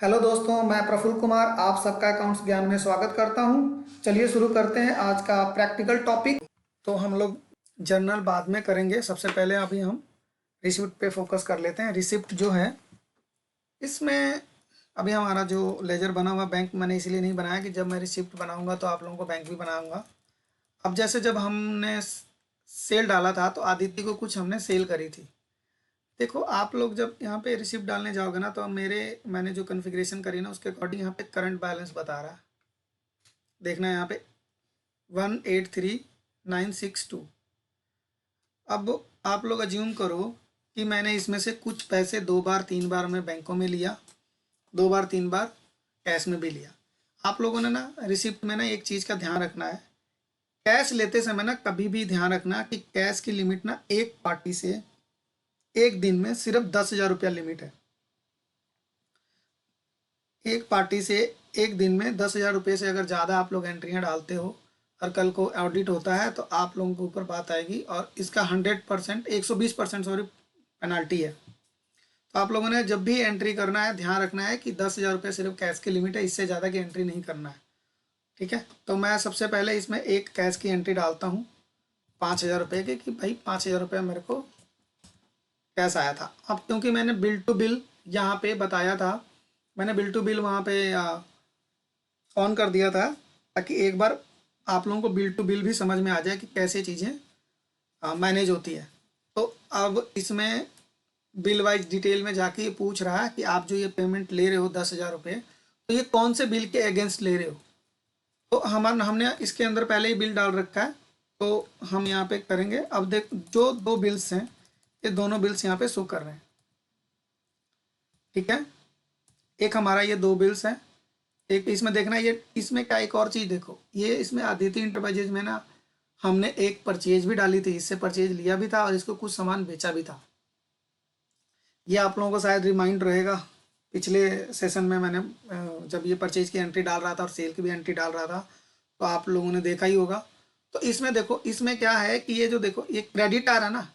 Hello दोस्तों, मैं प्रफुल्ल कुमार आप सबका अकाउंट्स ज्ञान में स्वागत करता हूं। चलिए शुरू करते हैं आज का प्रैक्टिकल टॉपिक। तो हम लोग जर्नल बाद में करेंगे, सबसे पहले अभी हम रिसिप्ट पे फोकस कर लेते हैं। रिसिप्ट जो है इसमें अभी हमारा जो लेजर बना हुआ बैंक मैंने इसलिए नहीं बनाया कि जब मैं रिसिप्ट बनाऊंगा तो आप लोगों को बैंक भी बनाऊंगा। अब जैसे जब हमने सेल डाला था तो आदित्य को कुछ हमने सेल करी थी। देखो आप लोग जब यहाँ पे रिसिप्ट डालने जाओगे ना तो मैंने जो कॉन्फ़िगरेशन करी ना उसके अकॉर्डिंग यहाँ पे करंट बैलेंस बता रहा है। देखना है यहाँ पे 183,962। अब आप लोग अज्यूम करो कि मैंने इसमें से कुछ पैसे 2 बार 3 बार मैं बैंकों में लिया, 2 बार 3 बार कैश में भी लिया। आप लोगों ने ना रिसिप्ट में ना एक चीज़ का ध्यान रखना है, कैश लेते समय ना कभी भी ध्यान रखना कि कैश की लिमिट ना एक पार्टी से एक दिन में सिर्फ 10,000 रुपया लिमिट है। एक पार्टी से एक दिन में 10,000 रुपये से अगर ज़्यादा आप लोग एंट्रियाँ डालते हो और कल को ऑडिट होता है तो आप लोगों के ऊपर बात आएगी और इसका 100% 120% सॉरी पेनाल्टी है। तो आप लोगों ने जब भी एंट्री करना है ध्यान रखना है कि 10,000 रुपये सिर्फ कैश की लिमिट है, इससे ज़्यादा की एंट्री नहीं करना है। ठीक है, तो मैं सबसे पहले इसमें एक कैश की एंट्री डालता हूँ 5,000 रुपये की, कि भाई 5,000 रुपये मेरे को कैश आया था। अब क्योंकि मैंने बिल टू बिल यहाँ पे बताया था, मैंने बिल टू बिल वहाँ पे ऑन कर दिया था ताकि एक बार आप लोगों को बिल टू बिल भी समझ में आ जाए कि कैसे चीज़ें मैनेज होती है। तो अब इसमें बिल वाइज डिटेल में जाके ये पूछ रहा है कि आप जो ये पेमेंट ले रहे हो 10,000 रुपये, तो ये कौन से बिल के अगेंस्ट ले रहे हो। तो हमने इसके अंदर पहले ही बिल डाल रखा है, तो हम यहाँ पे करेंगे। अब देख जो दो बिल्स हैं ये दोनों बिल्स यहाँ पे शो कर रहे हैं। ठीक है, एक हमारा ये दो बिल्स हैं, एक इसमें देखना ये इसमें क्या एक और चीज़ देखो, ये इसमें आदित्य इंटरप्राइजेज में ना हमने एक परचेज भी डाली थी, इससे परचेज लिया भी था और इसको कुछ सामान बेचा भी था। ये आप लोगों को शायद रिमाइंड रहेगा, पिछले सेशन में मैंने जब ये परचेज की एंट्री डाल रहा था और सेल की भी एंट्री डाल रहा था तो आप लोगों ने देखा ही होगा। तो इसमें देखो, इसमें क्या है कि ये जो देखो ये क्रेडिट आ रहा है ना,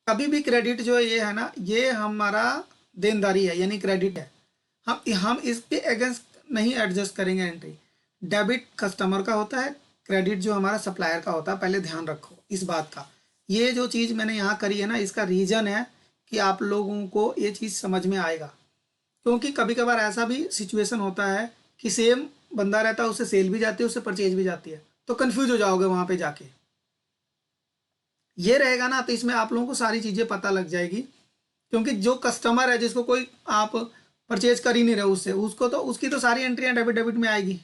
कभी भी क्रेडिट जो ये है ना ये हमारा देनदारी है यानी क्रेडिट है। हम इसके अगेंस्ट नहीं एडजस्ट करेंगे एंट्री। डेबिट कस्टमर का होता है, क्रेडिट जो हमारा सप्लायर का होता है, पहले ध्यान रखो इस बात का। ये जो चीज़ मैंने यहाँ करी है ना इसका रीज़न है कि आप लोगों को ये चीज़ समझ में आएगा, क्योंकि कभी कभार ऐसा भी सिचुएशन होता है कि सेम बंदा रहता है, उससे सेल भी जाती है उससे परचेज भी जाती है, तो कन्फ्यूज हो जाओगे वहाँ पे जाके। ये रहेगा ना तो इसमें आप लोगों को सारी चीज़ें पता लग जाएगी, क्योंकि जो कस्टमर है जिसको कोई आप परचेज कर ही नहीं रहे उससे, उसको तो उसकी तो सारी एंट्रियाँ डेबिट डेबिट में आएगी,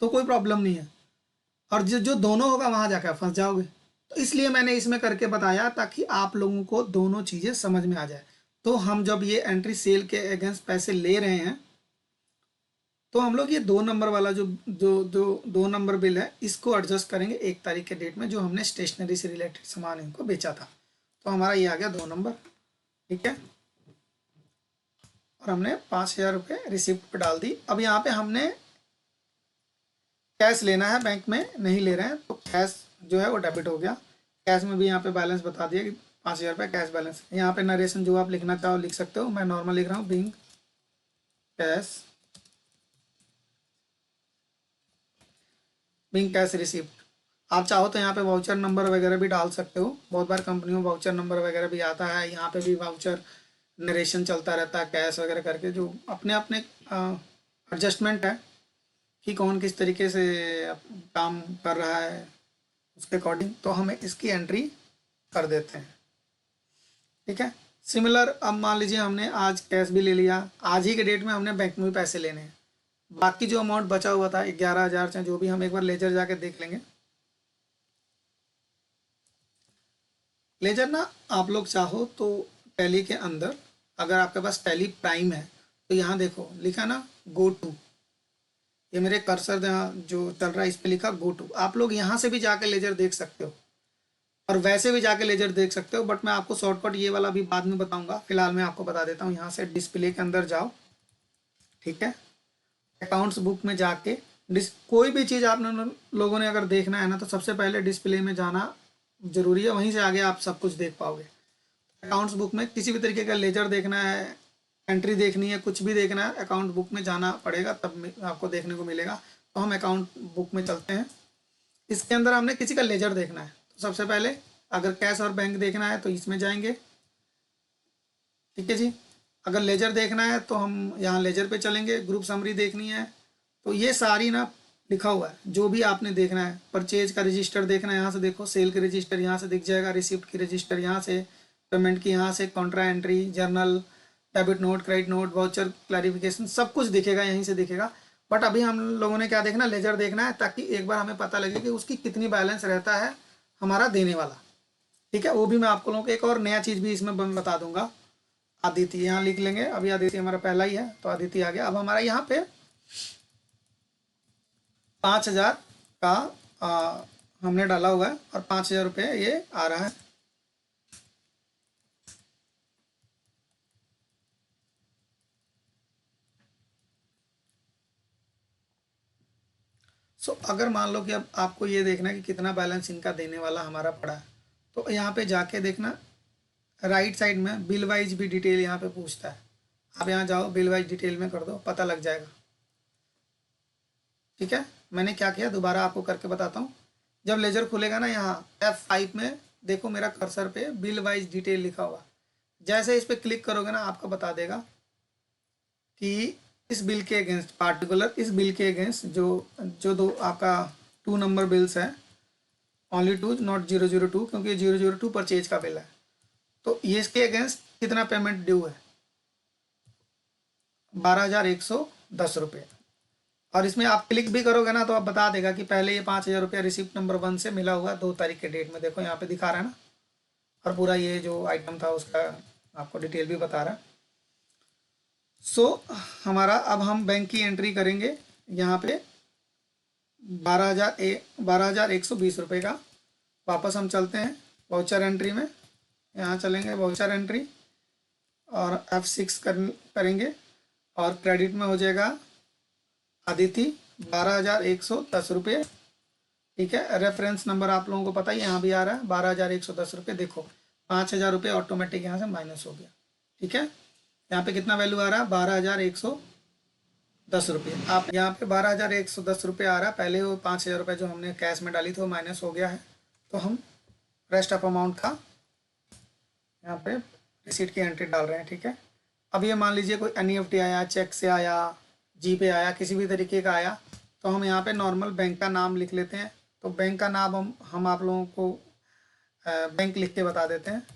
तो कोई प्रॉब्लम नहीं है। और जो जो दोनों होगा वहाँ जाकर फंस जाओगे। तो इसलिए मैंने इसमें करके बताया ताकि आप लोगों को दोनों चीज़ें समझ में आ जाए। तो हम जब ये एंट्री सेल के अगेंस्ट पैसे ले रहे हैं तो हम लोग ये 2 नंबर वाला जो जो जो 2 नंबर बिल है इसको एडजस्ट करेंगे 1 तारीख के डेट में, जो हमने स्टेशनरी से रिलेटेड सामान इनको बेचा था। तो हमारा ये आ गया 2 नंबर। ठीक है, और हमने 5,000 रुपये रिसिप्ट पर डाल दी। अब यहाँ पे हमने कैश लेना है, बैंक में नहीं ले रहे हैं, तो कैश जो है वो डेबिट हो गया। कैश में भी यहाँ पे बैलेंस बता दिया कि 5,000 रुपये कैश बैलेंस। यहाँ पे नरेशन जो आप लिखना चाहो लिख सकते हो, मैं नॉर्मल लिख रहा हूँ बिंग कैश रिसिप्ट। आप चाहो तो यहाँ पे वाउचर नंबर वगैरह भी डाल सकते हो, बहुत बार कंपनियों में वाउचर नंबर वगैरह भी आता है, यहाँ पे भी वाउचर नरेशन चलता रहता है कैश वगैरह करके, जो अपने अपने एडजस्टमेंट है कि कौन किस तरीके से काम कर रहा है उसके अकॉर्डिंग, तो हमें इसकी एंट्री कर देते हैं। ठीक है, सिमिलर अब मान लीजिए हमने आज कैश भी ले लिया, आज ही के डेट में हमने बैंक में भी पैसे लेने हैं, बाकी जो अमाउंट बचा हुआ था 11,000 चाहे जो भी, हम एक बार लेजर जाके देख लेंगे। लेजर ना आप लोग चाहो तो टैली के अंदर, अगर आपके पास टैली प्राइम है तो यहाँ देखो लिखा ना गो टू, ये मेरे कर्सर जो चल रहा है इस पर लिखा गो टू। आप लोग यहाँ से भी जाके लेजर देख सकते हो और वैसे भी जाके लेजर देख सकते हो, बट मैं आपको शॉर्टकट ये वाला भी बाद में बताऊंगा, फिलहाल मैं आपको बता देता हूँ। यहाँ से डिस्प्ले के अंदर जाओ, ठीक है, अकाउंट्स बुक में जाके कोई भी चीज़ आप लोगों ने अगर देखना है ना तो सबसे पहले डिस्प्ले में जाना जरूरी है, वहीं से आगे आप सब कुछ देख पाओगे। अकाउंट्स बुक में किसी भी तरीके का लेजर देखना है, एंट्री देखनी है, कुछ भी देखना है, अकाउंट बुक में जाना पड़ेगा, तब आपको देखने को मिलेगा। तो हम अकाउंट बुक में चलते हैं। इसके अंदर हमने किसी का लेजर देखना है, तो सबसे पहले अगर कैश और बैंक देखना है तो इसमें जाएंगे। ठीक है जी। अगर लेजर देखना है तो हम यहाँ लेजर पे चलेंगे। ग्रुप समरी देखनी है तो ये सारी ना लिखा हुआ है जो भी आपने देखना है। परचेज का रजिस्टर देखना है, यहाँ से देखो। सेल के रजिस्टर यहाँ से दिख जाएगा। रिसिप्ट की रजिस्टर यहाँ से। पेमेंट की यहाँ से। Contra entry, journal, debit note, credit note, voucher, clarification, सब कुछ दिखेगा, यहीं से दिखेगा। बट अभी हम लोगों ने क्या देखना, लेजर देखना है, ताकि एक बार हमें पता लगे कि उसकी कितनी बैलेंस रहता है हमारा देने वाला। ठीक है, वो भी मैं आपको लोगों को एक और नया चीज़ भी इसमें मैं बता दूंगा। आदित्य यहाँ लिख लेंगे। अभी आदित्य हमारा पहला ही है तो आदित्य आ गया। अब हमारा यहाँ पे 5,000 का हमने डाला हुआ है और 5,000 रुपये ये आ रहा है। अगर मान लो कि अब आपको ये देखना है कि कितना बैलेंस इनका देने वाला हमारा पड़ा है, तो यहाँ पे जाके देखना, राइट साइड में बिल वाइज भी डिटेल यहाँ पे पूछता है। आप यहाँ जाओ, बिल वाइज डिटेल में कर दो, पता लग जाएगा। ठीक है, मैंने क्या किया दोबारा आपको करके बताता हूँ। जब लेजर खुलेगा ना, यहाँ F5 में देखो मेरा कर्सर पे बिल वाइज डिटेल लिखा हुआ। जैसे इस पर क्लिक करोगे ना, आपको बता देगा कि इस बिल के अगेंस्ट, पार्टिकुलर इस बिल के अगेंस्ट जो जो दो आपका 2 नंबर बिल्स है, ओनली 2 नॉट 002, क्योंकि 002 परचेज का बिल है। तो ये इसके अगेंस्ट कितना पेमेंट ड्यू है, 12,110 रुपये। और इसमें आप क्लिक भी करोगे ना तो आप बता देगा कि पहले ये 5,000 रुपया रिसिप्ट नंबर 1 से मिला हुआ 2 तारीख के डेट में। देखो यहाँ पे दिखा रहा है ना, और पूरा ये जो आइटम था उसका आपको डिटेल भी बता रहा है। हमारा अब हम बैंक की एंट्री करेंगे यहाँ पे 12,120 रुपये का। वापस हम चलते हैं वाउचर एंट्री में, यहाँ चलेंगे वाउचर एंट्री और F6 करेंगे और क्रेडिट में हो जाएगा अदिति 12,110 रुपये। ठीक है, रेफरेंस नंबर आप लोगों को पता ही यहाँ भी आ रहा है 12,110 रुपये। देखो 5,000 रुपये ऑटोमेटिक यहाँ से माइनस हो गया। ठीक है, यहाँ पे कितना वैल्यू आ रहा है, 12,110 रुपये। आप यहाँ पे 12,110 रुपये आ रहा है। पहले वो 5,000 रुपये जो हमने कैश में डाली थी वो माइनस हो गया है। तो हम रेस्ट ऑफ अमाउंट का यहाँ पे रिसीट की एंट्री डाल रहे हैं। ठीक है, अब ये मान लीजिए कोई NEFT आया, चेक से आया, जी पे आया, किसी भी तरीके का आया, तो हम यहाँ पे नॉर्मल बैंक का नाम लिख लेते हैं। तो बैंक का नाम हम आप लोगों को बैंक लिख के बता देते हैं,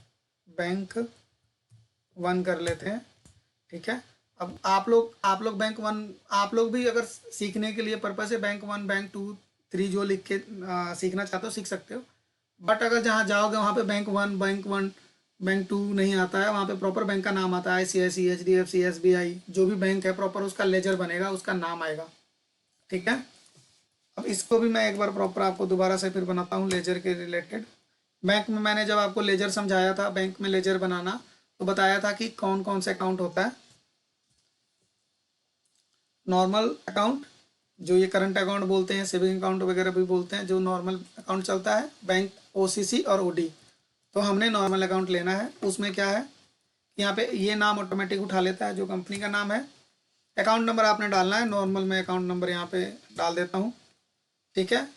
बैंक 1 कर लेते हैं। ठीक है, अब आप लोग बैंक 1, आप लोग भी अगर सीखने के लिए पर्पस है बैंक 1, बैंक 2, 3 जो लिख के सीखना चाहते हो सीख सकते हो। बट अगर जहाँ जाओगे वहाँ पे बैंक 2 नहीं आता है, वहाँ पे प्रॉपर बैंक का नाम आता है। ICICI, HDFC, SBI, जो भी बैंक है प्रॉपर उसका लेजर बनेगा, उसका नाम आएगा। ठीक है, अब इसको भी मैं एक बार प्रॉपर आपको दोबारा से फिर बनाता हूँ लेजर के रिलेटेड। बैंक में मैंने जब आपको लेजर समझाया था, बैंक में लेजर बनाना, तो बताया था कि कौन कौन से अकाउंट होता है। नॉर्मल अकाउंट, जो ये करंट अकाउंट बोलते हैं, सेविंग अकाउंट वगैरह भी बोलते हैं, जो नॉर्मल अकाउंट चलता है, बैंक, OCC और OD। तो हमने नॉर्मल अकाउंट लेना है। उसमें क्या है, यहाँ पे ये नाम ऑटोमेटिक उठा लेता है जो कंपनी का नाम है। अकाउंट नंबर आपने डालना है, नॉर्मल में अकाउंट नंबर यहाँ पे डाल देता हूँ। ठीक है,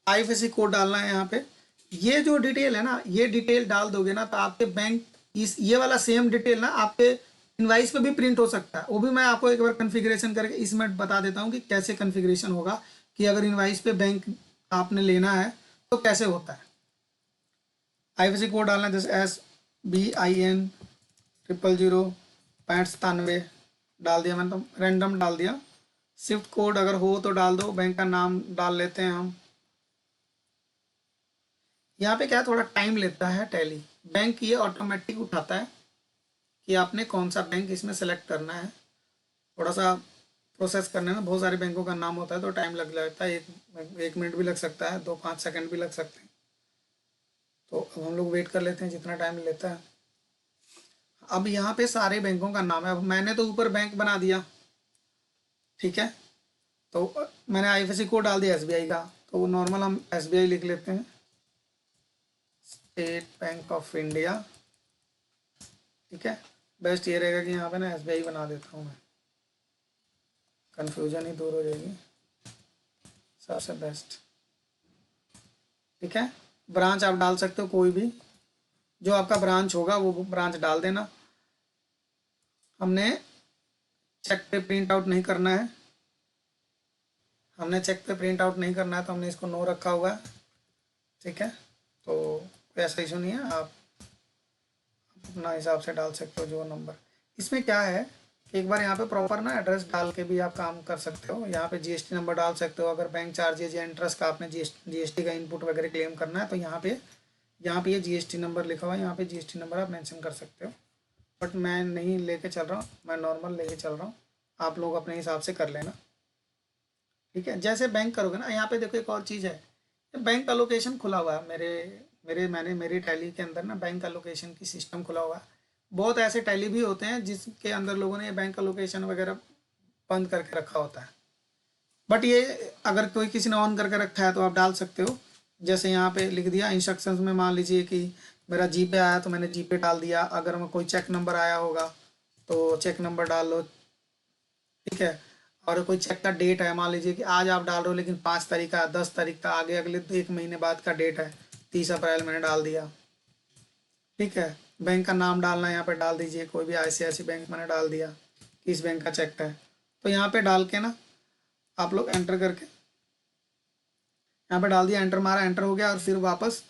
IFSC कोड डालना है यहाँ पे। ये जो डिटेल है ना, ये डिटेल डाल दोगे ना तो आपके बैंक ये वाला सेम डिटेल ना आपके इनवाइस पे भी प्रिंट हो सकता है। वो भी मैं आपको एक बार कन्फिग्रेशन करके इसमें बता देता हूँ कि कैसे कन्फिग्रेशन होगा, कि अगर इनवाइस पे बैंक आपने लेना है तो कैसे होता है। IFSC कोड डालना है, जैसे SBIN 000-6597 डाल दिया मैंने, तो रैंडम डाल दिया। स्विफ्ट कोड अगर हो तो डाल दो, बैंक का नाम डाल लेते हैं हम। यहाँ पे क्या थोड़ा टाइम लेता है टैली, बैंक ये ऑटोमेटिक उठाता है कि आपने कौन सा बैंक इसमें सेलेक्ट करना है। थोड़ा सा प्रोसेस करने में बहुत सारे बैंकों का नाम होता है तो टाइम लग जाता है, एक मिनट भी लग सकता है, 2-5 सेकंड भी लग सकते हैं। तो अब हम लोग वेट कर लेते हैं जितना टाइम लेता है। अब यहाँ पे सारे बैंकों का नाम है। अब मैंने तो ऊपर बैंक बना दिया। ठीक है, तो मैंने IFSC कोड डाल दिया SBI का, तो नॉर्मल हम SBI लिख लेते हैं, स्टेट बैंक ऑफ इंडिया। ठीक है, बेस्ट ये रहेगा कि यहाँ पे ना SBI बना देता हूँ मैं, कन्फ्यूजन ही दूर हो जाएगी, सबसे बेस्ट। ठीक है, ब्रांच आप डाल सकते हो कोई भी, जो आपका ब्रांच होगा वो ब्रांच डाल देना। हमने चेक पे प्रिंट आउट नहीं करना है, हमने चेक पे प्रिंट आउट नहीं करना है, तो हमने इसको नो रखा हुआ है। ठीक है, तो ऐसा इशू नहीं है, आप अपना हिसाब से डाल सकते हो जो नंबर। इसमें क्या है कि एक बार यहाँ पे प्रॉपर ना एड्रेस डाल के भी आप काम कर सकते हो। यहाँ पे GST नंबर डाल सकते हो, अगर बैंक चार्जेज या इंटरेस्ट का आपने GST का इनपुट वगैरह क्लेम करना है तो यहाँ पे ये GST नंबर लिखा हुआ है, यहाँ पे GST नंबर आप मेंशन कर सकते हो। बट मैं नहीं लेके चल रहा हूँ, मैं नॉर्मल लेके चल रहा हूँ, आप लोग अपने हिसाब से कर लेना। ठीक है, जैसे बैंक करोगे ना, यहाँ पे देखो एक और चीज़ है, बैंक अलोकेशन खुला हुआ है मेरी टैली के अंदर ना बैंक अलोकेशन की सिस्टम खुला हुआ है। बहुत ऐसे टैली भी होते हैं जिसके अंदर लोगों ने बैंक अलोकेशन वगैरह बंद करके रखा होता है, बट ये अगर कोई किसी ने ऑन करके रखा है तो आप डाल सकते हो। जैसे यहाँ पे लिख दिया इंस्ट्रक्शंस में, मान लीजिए कि मेरा GPay आया तो मैंने GPay डाल दिया, अगर मैं कोई चेक नंबर आया होगा तो चेक नंबर डाल लो। ठीक है, और कोई चेक का डेट है, मान लीजिए कि आज आप डाल रहे हो लेकिन 5 तारीख का, 10 तारीख का, आगे अगले 1 महीने बाद का डेट है, 30 अप्रैल मैंने डाल दिया। ठीक है, बैंक का नाम डालना है, यहाँ पे डाल दीजिए, कोई भी ICICI बैंक मैंने डाल दिया, किस बैंक का चेक है, तो यहाँ पे डाल के ना आप लोग एंटर करके, यहाँ पे डाल दिया, एंटर मारा, एंटर हो गया, और फिर वापस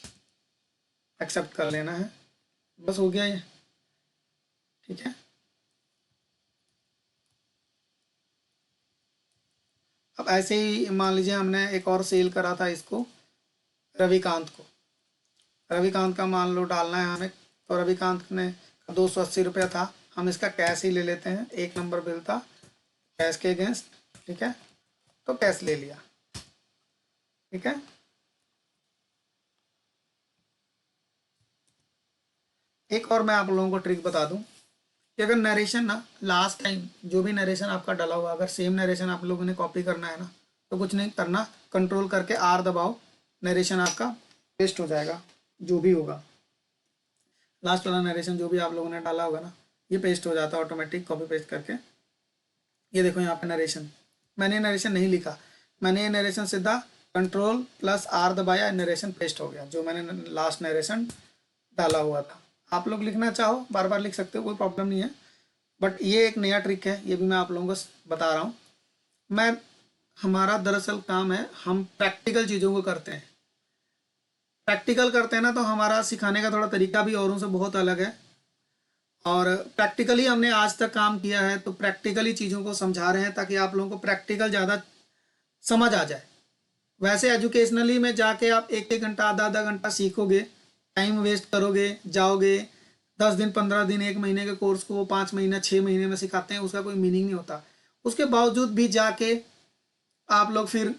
एक्सेप्ट कर लेना है, बस हो गया ये। ठीक है, अब ऐसे ही मान लीजिए हमने एक और सेल करा था इसको, रविकांत को, रविकांत का मान लो डालना है हमें, तो रविकांत ने 280 रुपया था, हम इसका कैश ही ले लेते हैं, 1 नंबर बिल था कैश के अगेंस्ट। ठीक है, तो कैश ले लिया। ठीक है, एक और मैं आप लोगों को ट्रिक बता दूं कि अगर नरेशन ना लास्ट टाइम जो भी नरेशन आपका डला हुआ, अगर सेम नरेशन आप लोगों ने कॉपी करना है ना, तो कुछ नहीं करना, कंट्रोल करके R दबाओ, नरेशन आपका पेस्ट हो जाएगा, जो भी होगा लास्ट वाला नरेशन जो भी आप लोगों ने डाला होगा ना, ये पेस्ट हो जाता है ऑटोमेटिक, कॉपी पेस्ट करके। ये देखो यहाँ पे नरेशन, मैंने नरेशन नहीं लिखा, मैंने ये नरेशन सीधा Ctrl+R दबाया, नरेशन पेस्ट हो गया, जो मैंने लास्ट नरेशन डाला हुआ था। आप लोग लिखना चाहो बार बार लिख सकते हो, कोई प्रॉब्लम नहीं है, बट ये एक नया ट्रिक है, ये भी मैं आप लोगों को बता रहा हूँ। मैं हमारा दरअसल काम है, हम प्रैक्टिकल चीज़ों को करते हैं, प्रैक्टिकल करते हैं ना, तो हमारा सिखाने का थोड़ा तरीका भी औरों से बहुत अलग है, और प्रैक्टिकली हमने आज तक काम किया है, तो प्रैक्टिकली चीज़ों को समझा रहे हैं ताकि आप लोगों को प्रैक्टिकल ज़्यादा समझ आ जाए। वैसे एजुकेशनली में जाके आप 1-1 घंटा, आधा-आधा घंटा सीखोगे, टाइम वेस्ट करोगे, जाओगे, 10 दिन, 15 दिन, 1 महीने के कोर्स को 5 महीने, 6 महीने में सिखाते हैं, उसका कोई मीनिंग नहीं होता। उसके बावजूद भी जाके आप लोग फिर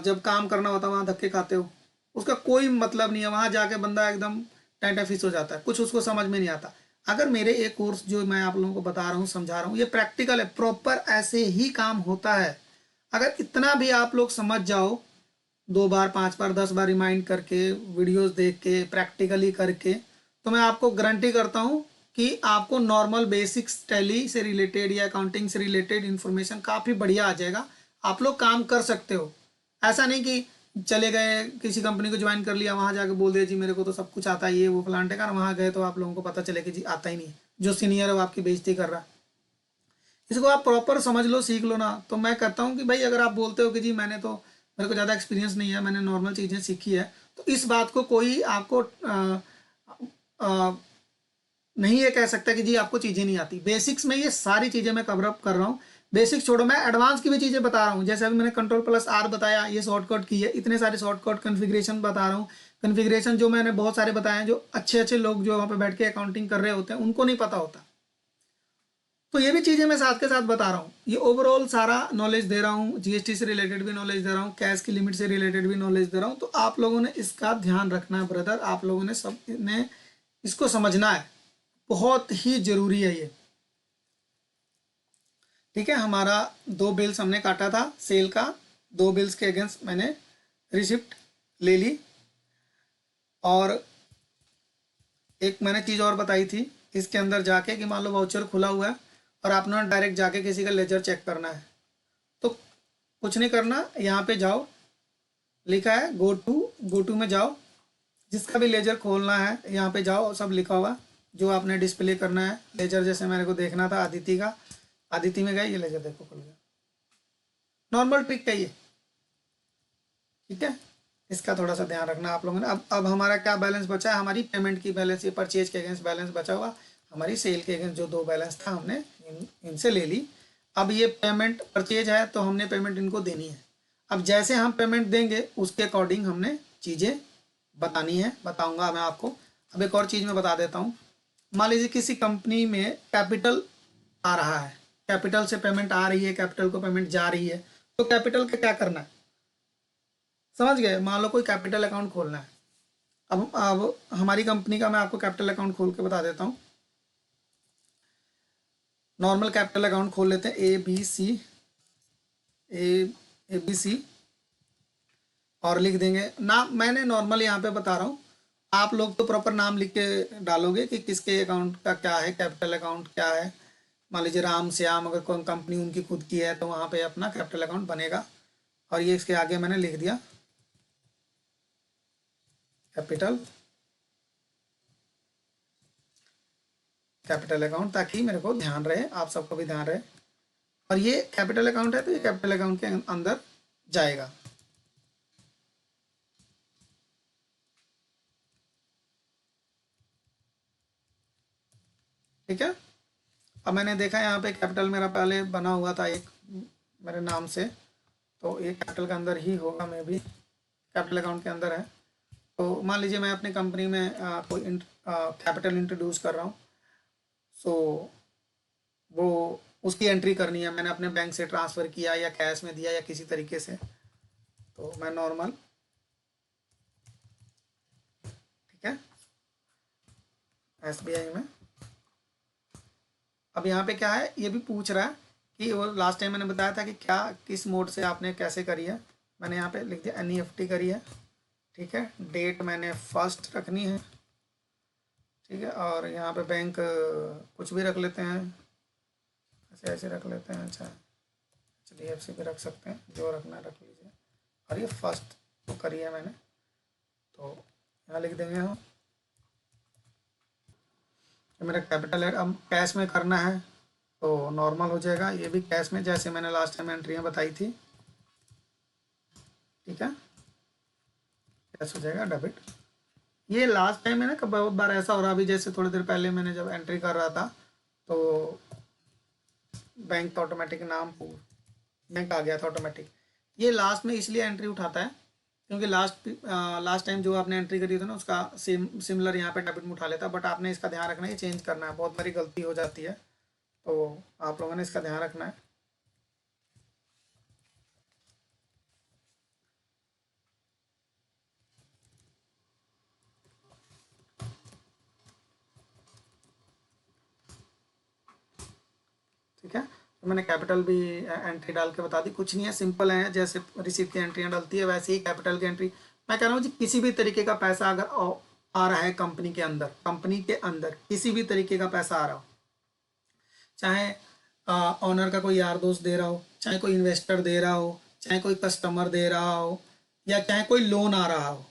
जब काम करना होता है वहाँ धक्के खाते हो, उसका कोई मतलब नहीं है, वहाँ जाके बंदा एकदम टेंटाफिस हो जाता है, कुछ उसको समझ में नहीं आता। अगर मेरे एक कोर्स जो मैं आप लोगों को बता रहा हूँ, समझा रहा हूँ, ये प्रैक्टिकल है, प्रॉपर ऐसे ही काम होता है। अगर इतना भी आप लोग समझ जाओ, 2 बार, 5 बार, 10 बार रिमाइंड करके, वीडियोस देख के, प्रैक्टिकली करके, तो मैं आपको गारंटी करता हूँ कि आपको नॉर्मल बेसिक्स टैली से रिलेटेड या अकाउंटिंग से रिलेटेड इन्फॉर्मेशन काफ़ी बढ़िया आ जाएगा, आप लोग काम कर सकते हो। ऐसा नहीं कि चले गए किसी कंपनी को ज्वाइन कर लिया, वहाँ जाके बोल दिया जी मेरे को तो सब कुछ आता है, ये वो प्लांट है, वहाँ गए तो आप लोगों को पता चले कि जी आता ही नहीं है, जो सीनियर है वो आपकी बेइज्जती कर रहा है। इसको आप प्रॉपर समझ लो, सीख लो ना, तो मैं कहता हूँ कि भाई अगर आप बोलते हो कि जी मेरे को ज़्यादा एक्सपीरियंस नहीं है, मैंने नॉर्मल चीज़ें सीखी है, तो इस बात को कोई आपको आ, नहीं ये कह सकता कि जी आपको चीज़ें नहीं आती। बेसिक्स में ये सारी चीज़ें मैं कवर अप कर रहा हूँ, बेसिक्स छोड़ो, मैं एडवांस की भी चीज़ें बता रहा हूँ। जैसे अभी मैंने Ctrl+R बताया, ये शॉर्टकट की है, इतने सारे शॉर्टकट कन्फिग्रेशन बता रहा हूँ, कन्फिग्रेशन जो मैंने बहुत सारे बताए हैं, जो अच्छे अच्छे लोग जो वहाँ पे बैठ के अकाउंटिंग कर रहे होते हैं उनको नहीं पता होता, तो ये भी चीज़ें मैं साथ के साथ बता रहा हूँ। ये ओवरऑल सारा नॉलेज दे रहा हूँ, GST से रिलेटेड भी नॉलेज दे रहा हूँ, कैश की लिमिट से रिलेटेड भी नॉलेज दे रहा हूँ, तो आप लोगों ने इसका ध्यान रखना है ब्रदर, आप लोगों ने सब ने इसको समझना है, बहुत ही जरूरी है ये। ठीक है, हमारा 2 बिल्स हमने काटा था सेल का, 2 बिल्स के अगेंस्ट मैंने रिसिप्ट ले ली, और एक मैंने चीज़ और बताई थी इसके अंदर जाके कि मान लो वाउचर खुला हुआ है और आपने डायरेक्ट जाके किसी का लेजर चेक करना है, तो कुछ नहीं करना, यहाँ पे जाओ, लिखा है गो टू में जाओ, जिसका भी लेजर खोलना है यहाँ पे जाओ, सब लिखा हुआ जो आपने डिस्प्ले करना है लेजर। जैसे मेरे को देखना था आदिति का, आदिति में गए, ये लेजर देखो खुल गया। नॉर्मल ट्रिक है ये, ठीक है। इसका थोड़ा सा ध्यान रखना आप लोगों ने। अब हमारा क्या बैलेंस बचा है, हमारी पेमेंट की बैलेंस, ये परचेज के अगेंस्ट बैलेंस बचा हुआ, हमारी सेल के अगेंस्ट जो 2 बैलेंस था हमने इनसे ले ली। अब ये पेमेंट परचेज है तो हमने पेमेंट इनको देनी है। अब जैसे हम पेमेंट देंगे उसके अकॉर्डिंग हमने चीज़ें बतानी है, बताऊंगा मैं आपको। अब एक और चीज़ मैं बता देता हूँ। मान लीजिए किसी कंपनी में कैपिटल आ रहा है, कैपिटल से पेमेंट आ रही है, कैपिटल को पेमेंट जा रही है, तो कैपिटल का क्या करना है, समझ गए। मान लो कोई कैपिटल अकाउंट खोलना है। अब हमारी कंपनी का मैं आपको कैपिटल अकाउंट खोल के बता देता हूँ। नॉर्मल कैपिटल अकाउंट खोल लेते हैं, ए बी सी और लिख देंगे नाम। मैंने नॉर्मल यहाँ पे बता रहा हूँ, आप लोग तो प्रॉपर नाम लिख के डालोगे कि किसके अकाउंट का क्या है, कैपिटल अकाउंट क्या है। मान लीजिए राम श्याम, अगर कोई कंपनी उनकी खुद की है तो वहाँ पे अपना कैपिटल अकाउंट बनेगा। और ये इसके आगे मैंने लिख दिया कैपिटल अकाउंट, ताकि मेरे को ध्यान रहे, आप सबको भी ध्यान रहे। और ये कैपिटल अकाउंट है तो ये कैपिटल अकाउंट के अंदर जाएगा। ठीक है। अब मैंने देखा यहाँ पे कैपिटल मेरा पहले बना हुआ था एक मेरे नाम से, तो ये कैपिटल के अंदर ही होगा, मैं भी कैपिटल अकाउंट के अंदर है। तो मान लीजिए मैं अपनी कंपनी में कोई कैपिटल इंट्रोड्यूस कर रहा हूँ, सो वो उसकी एंट्री करनी है। मैंने अपने बैंक से ट्रांसफ़र किया या कैश में दिया या किसी तरीके से, तो मैं नॉर्मल, ठीक है, SBI में। अब यहाँ पे क्या है, ये भी पूछ रहा है कि वो लास्ट टाइम मैंने बताया था कि क्या किस मोड से आपने कैसे करी है। मैंने यहाँ पे लिख दिया NEFT करी है, ठीक है। डेट मैंने फर्स्ट रखनी है, ठीक है। और यहाँ पे बैंक कुछ भी रख लेते हैं, ऐसे ऐसे रख लेते हैं। अच्छा, HDFC भी रख सकते हैं, जो रखना रख लीजिए। और ये फर्स्ट तो करी है मैंने, तो यहाँ लिख देंगे हम। मेरा कैपिटल है। अब कैश में करना है तो नॉर्मल हो जाएगा, ये भी कैश में, जैसे मैंने लास्ट टाइम एंट्रियाँ बताई थी, ठीक है। कैश हो जाएगा डेबिट। ये लास्ट टाइम है ना, बहुत बार ऐसा हो रहा, अभी जैसे थोड़ी देर पहले मैंने जब एंट्री कर रहा था तो बैंक का ऑटोमेटिक नाम बैंक आ गया था ऑटोमेटिक। ये लास्ट में इसलिए एंट्री उठाता है क्योंकि लास्ट टाइम जो आपने एंट्री करी थी ना उसका सिमिलर यहाँ पे डेबिट में उठा लेता है। बट आपने इसका ध्यान रखना है, चेंज करना है, बहुत बड़ी गलती हो जाती है, तो आप लोगों ने इसका ध्यान रखना है। ठीक है, तो मैंने कैपिटल भी एंट्री डाल के बता दी। कुछ नहीं है, सिंपल है, जैसे रिसीप्ट की एंट्रियाँ डलती है वैसे ही कैपिटल की एंट्री। मैं कह रहा हूँ जी, किसी भी तरीके का पैसा अगर आ रहा है कंपनी के अंदर, कंपनी के अंदर किसी भी तरीके का पैसा आ रहा हो, चाहे ऑनर का कोई यार दोस्त दे रहा हो, चाहे कोई इन्वेस्टर दे रहा हो, चाहे कोई कस्टमर दे रहा हो, या चाहे कोई लोन आ रहा हो,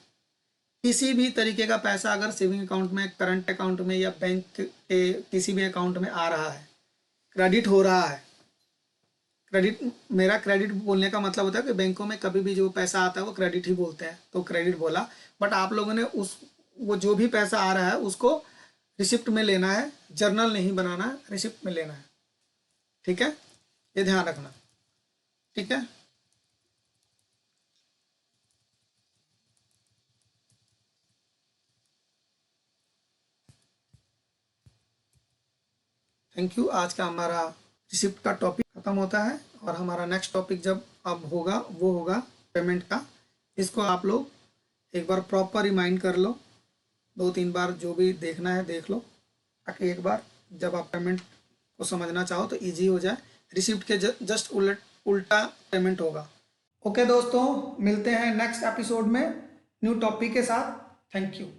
किसी भी तरीके का पैसा अगर सेविंग अकाउंट में, करंट अकाउंट में या बैंक के किसी भी अकाउंट में आ रहा है, क्रेडिट हो रहा है। क्रेडिट, मेरा क्रेडिट बोलने का मतलब होता है कि बैंकों में कभी भी जो पैसा आता है वो क्रेडिट ही बोलते हैं, तो क्रेडिट बोला। बट आप लोगों ने वो जो भी पैसा आ रहा है उसको रिसिप्ट में लेना है, जर्नल नहीं बनाना है, रिसिप्ट में लेना है, ठीक है। ये ध्यान रखना, ठीक है। Thank you. आज का हमारा रिसिप्ट का टॉपिक खत्म होता है और हमारा नेक्स्ट टॉपिक जब अब होगा वो होगा पेमेंट का। इसको आप लोग एक बार प्रॉपर रिमाइंड कर लो, 2-3 बार जो भी देखना है देख लो, ताकि एक बार जब आप पेमेंट को समझना चाहो तो इजी हो जाए। रिसिप्ट के जस्ट उल्टा पेमेंट होगा। ओके दोस्तों, मिलते हैं नेक्स्ट एपिसोड में न्यू टॉपिक के साथ। Thank you.